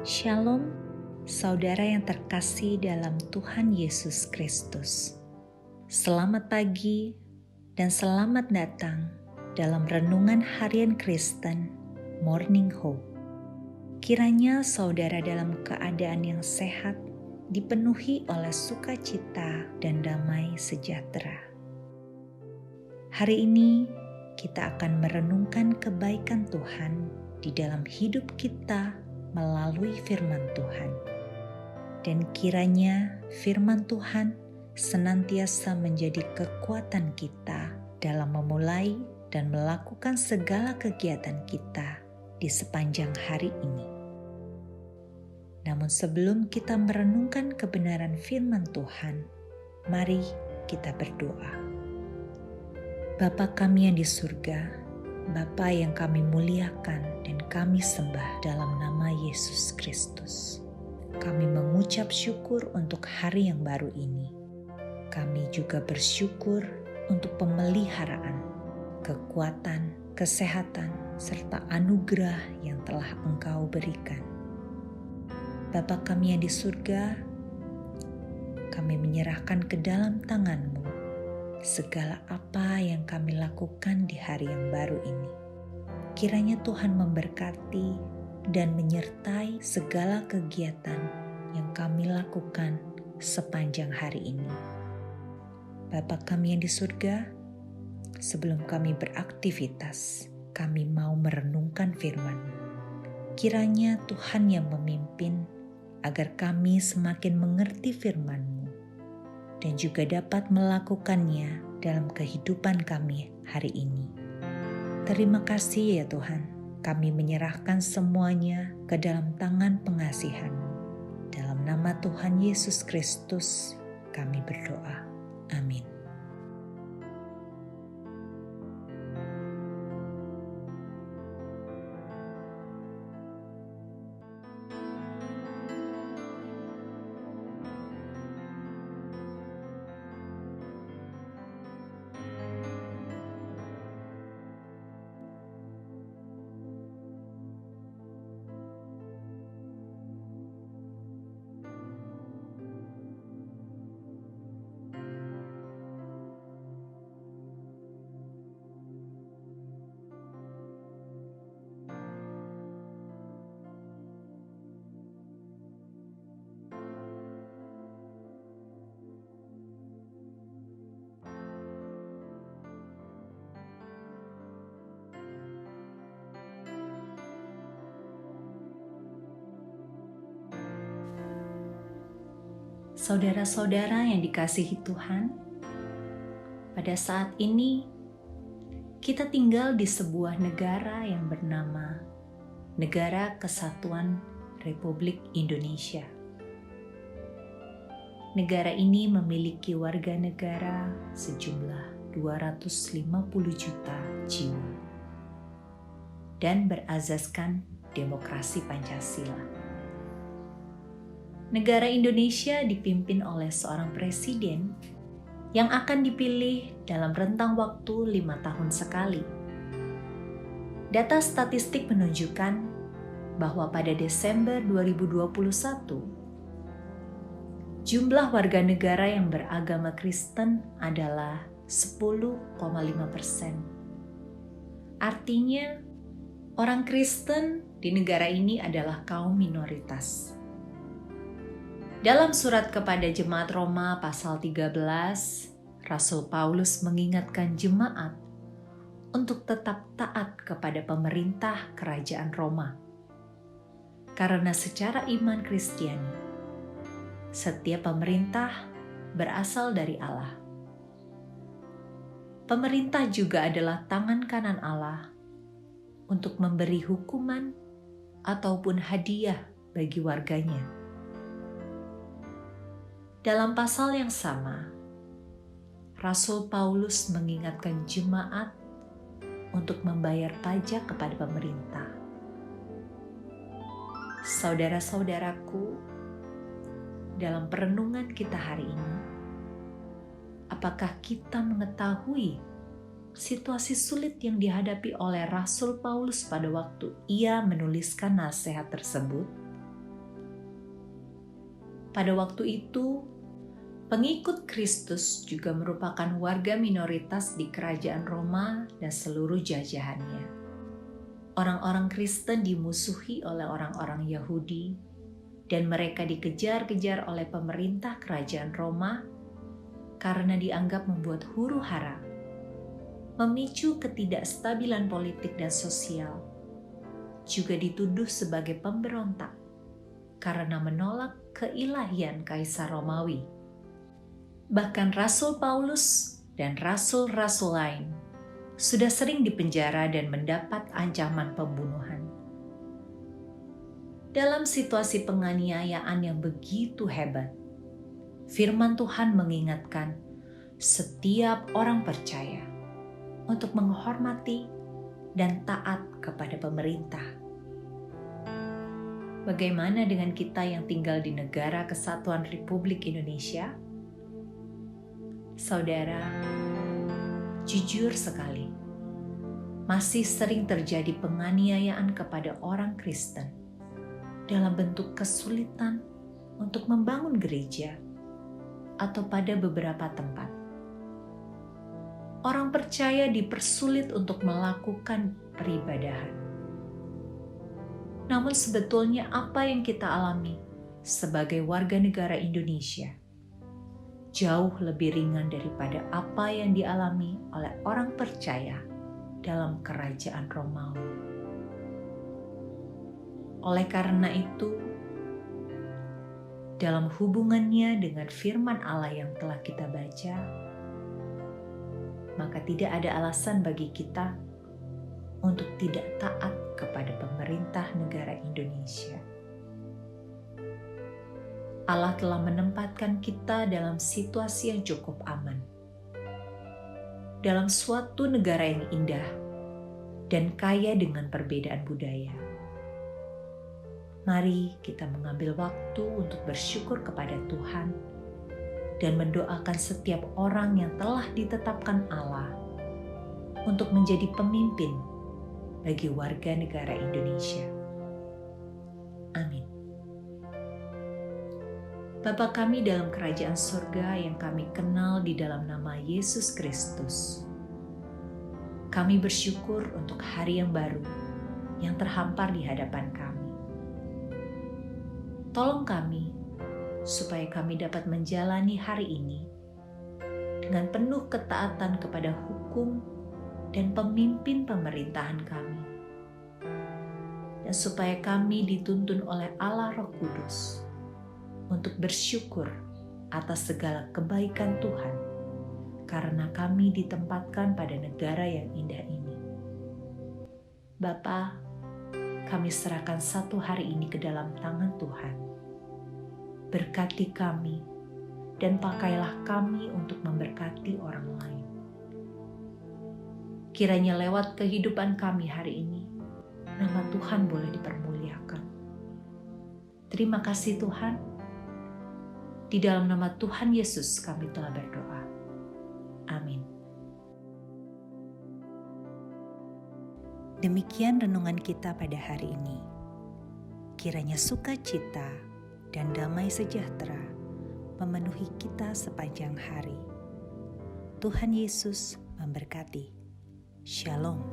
Shalom, saudara yang terkasih dalam Tuhan Yesus Kristus. Selamat pagi dan selamat datang dalam Renungan Harian Kristen Morning Hope. Kiranya saudara dalam keadaan yang sehat, dipenuhi oleh sukacita dan damai sejahtera. Hari ini kita akan merenungkan kebaikan Tuhan di dalam hidup kita melalui firman Tuhan. Dan kiranya firman Tuhan senantiasa menjadi kekuatan kita dalam memulai dan melakukan segala kegiatan kita di sepanjang hari ini. Namun sebelum kita merenungkan kebenaran firman Tuhan, mari kita berdoa. Bapa kami yang di surga, Bapa yang kami muliakan dan kami sembah dalam nama Yesus Kristus. Kami mengucap syukur untuk hari yang baru ini. Kami juga bersyukur untuk pemeliharaan, kekuatan, kesehatan, serta anugerah yang telah Engkau berikan. Bapa kami yang di surga, kami menyerahkan ke dalam tangan-Mu segala apa yang kami lakukan di hari yang baru ini. Kiranya Tuhan memberkati dan menyertai segala kegiatan yang kami lakukan sepanjang hari ini. Bapa kami yang di surga, sebelum kami beraktivitas, kami mau merenungkan firman-Mu. Kiranya Tuhan yang memimpin agar kami semakin mengerti firman-Mu dan juga dapat melakukannya dalam kehidupan kami hari ini. Terima kasih ya Tuhan, kami menyerahkan semuanya ke dalam tangan pengasihan-Mu. Dalam nama Tuhan Yesus Kristus kami berdoa. Amin. Saudara-saudara yang dikasihi Tuhan, pada saat ini kita tinggal di sebuah negara yang bernama Negara Kesatuan Republik Indonesia. Negara ini memiliki warga negara sejumlah 250 juta jiwa dan berazaskan demokrasi Pancasila. Negara Indonesia dipimpin oleh seorang presiden yang akan dipilih dalam rentang waktu 5 tahun sekali. Data statistik menunjukkan bahwa pada Desember 2021, jumlah warga negara yang beragama Kristen adalah 10,5%. Artinya, orang Kristen di negara ini adalah kaum minoritas. Dalam surat kepada jemaat Roma pasal 13, Rasul Paulus mengingatkan jemaat untuk tetap taat kepada pemerintah kerajaan Roma. Karena secara iman Kristiani, setiap pemerintah berasal dari Allah. Pemerintah juga adalah tangan kanan Allah untuk memberi hukuman ataupun hadiah bagi warganya. Dalam pasal yang sama, Rasul Paulus mengingatkan jemaat untuk membayar pajak kepada pemerintah. Saudara-saudaraku, dalam perenungan kita hari ini, apakah kita mengetahui situasi sulit yang dihadapi oleh Rasul Paulus pada waktu ia menuliskan nasihat tersebut? Pada waktu itu, pengikut Kristus juga merupakan warga minoritas di kerajaan Roma dan seluruh jajahannya. Orang-orang Kristen dimusuhi oleh orang-orang Yahudi, dan mereka dikejar-kejar oleh pemerintah kerajaan Roma karena dianggap membuat huru-hara, memicu ketidakstabilan politik dan sosial, juga dituduh sebagai pemberontak karena menolak keilahian Kaisar Romawi. Bahkan Rasul Paulus dan rasul-rasul lain sudah sering dipenjara dan mendapat ancaman pembunuhan. Dalam situasi penganiayaan yang begitu hebat, firman Tuhan mengingatkan setiap orang percaya untuk menghormati dan taat kepada pemerintah. Bagaimana dengan kita yang tinggal di Negara Kesatuan Republik Indonesia? Saudara, jujur sekali, masih sering terjadi penganiayaan kepada orang Kristen dalam bentuk kesulitan untuk membangun gereja atau pada beberapa tempat. Orang percaya dipersulit untuk melakukan peribadahan. Namun sebetulnya apa yang kita alami sebagai warga negara Indonesia jauh lebih ringan daripada apa yang dialami oleh orang percaya dalam kerajaan Romawi. Oleh karena itu, dalam hubungannya dengan firman Allah yang telah kita baca, maka tidak ada alasan bagi kita untuk tidak taat kepada pemerintah negara Indonesia. Allah telah menempatkan kita dalam situasi yang cukup aman, dalam suatu negara yang indah dan kaya dengan perbedaan budaya. Mari kita mengambil waktu untuk bersyukur kepada Tuhan dan mendoakan setiap orang yang telah ditetapkan Allah untuk menjadi pemimpin bagi warga negara Indonesia. Amin. Bapa kami dalam kerajaan surga yang kami kenal di dalam nama Yesus Kristus, kami bersyukur untuk hari yang baru yang terhampar di hadapan kami. Tolong kami supaya kami dapat menjalani hari ini dengan penuh ketaatan kepada hukum dan pemimpin pemerintahan kami, dan supaya kami dituntun oleh Allah Roh Kudus untuk bersyukur atas segala kebaikan Tuhan, karena kami ditempatkan pada negara yang indah ini. Bapa, kami serahkan satu hari ini ke dalam tangan Tuhan. Berkati kami dan pakailah kami untuk memberkati orang lain. Kiranya lewat kehidupan kami hari ini, nama Tuhan boleh dipermuliakan. Terima kasih Tuhan. Di dalam nama Tuhan Yesus kami telah berdoa. Amin. Demikian renungan kita pada hari ini. Kiranya sukacita dan damai sejahtera memenuhi kita sepanjang hari. Tuhan Yesus memberkati. Shalom.